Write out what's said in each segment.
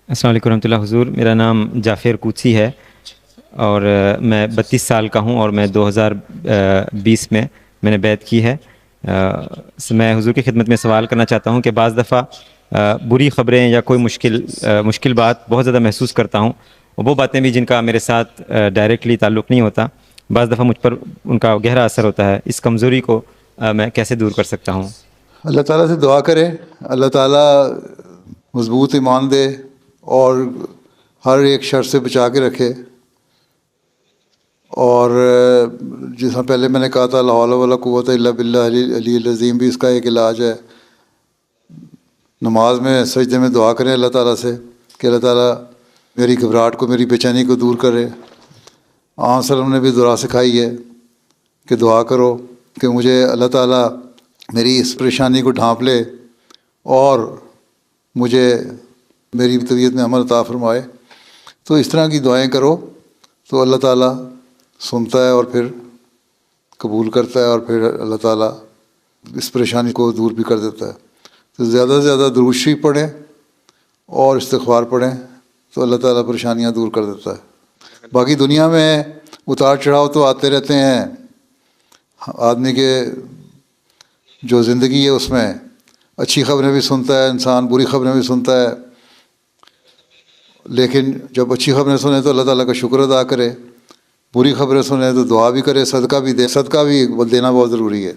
السلام علیکم ورحمۃ اللہ حضور، میرا نام جعفر کوچی ہے اور میں 32 سال کا ہوں اور میں 2020 میں نے بیعت کی ہے۔ میں حضور کی خدمت میں سوال کرنا چاہتا ہوں کہ بعض دفعہ بری خبریں یا کوئی مشکل بات بہت زیادہ محسوس کرتا ہوں، اور وہ باتیں بھی جن کا میرے ساتھ ڈائریکٹلی تعلق نہیں ہوتا، بعض دفعہ مجھ پر ان کا گہرا اثر ہوتا ہے۔ اس کمزوری کو میں کیسے دور کر سکتا ہوں؟ اللہ تعالیٰ سے دعا کرے، اللہ تعالیٰ مضبوط ایمان دے اور ہر ایک شر سے بچا کے رکھے۔ اور جس طرح پہلے میں نے کہا تھا لا حول ولا قوت الا باللہ العلی العظیم، بھی اس کا ایک علاج ہے۔ نماز میں سجدے میں دعا کریں اللہ تعالیٰ سے کہ اللہ تعالیٰ میری گھبراہٹ کو، میری بے چینی کو دور کرے۔ آن وسلم نے بھی دعا سکھائی ہے کہ دعا کرو کہ مجھے اللہ تعالیٰ میری اس پریشانی کو ڈھانپ لے اور مجھے میری طبیعت میں عمل عطا فرمائے۔ تو اس طرح کی دعائیں کرو تو اللہ تعالیٰ سنتا ہے اور پھر قبول کرتا ہے، اور پھر اللہ تعالیٰ اس پریشانی کو دور بھی کر دیتا ہے۔ تو زیادہ سے زیادہ درود شریف پڑھیں اور استغفار پڑھیں تو اللہ تعالیٰ پریشانیاں دور کر دیتا ہے۔ باقی دنیا میں اتار چڑھاؤ تو آتے رہتے ہیں، آدمی کے جو زندگی ہے اس میں اچھی خبریں بھی سنتا ہے انسان، بری خبریں بھی سنتا ہے، لیکن جب اچھی خبریں سنیں تو اللہ تعالیٰ کا شکر ادا کرے، بری خبریں سنیں تو دعا بھی کرے، صدقہ بھی دے۔ صدقہ بھی دینا بہت ضروری ہے۔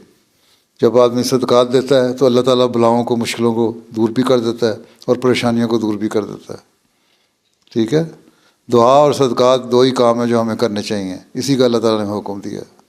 جب آدمی صدقات دیتا ہے تو اللہ تعالیٰ بلاؤں کو، مشکلوں کو دور بھی کر دیتا ہے اور پریشانیوں کو دور بھی کر دیتا ہے۔ ٹھیک ہے، دعا اور صدقات دو ہی کام ہیں جو ہمیں کرنے چاہیے، اسی کا اللہ تعالیٰ نے حکم دیا ہے۔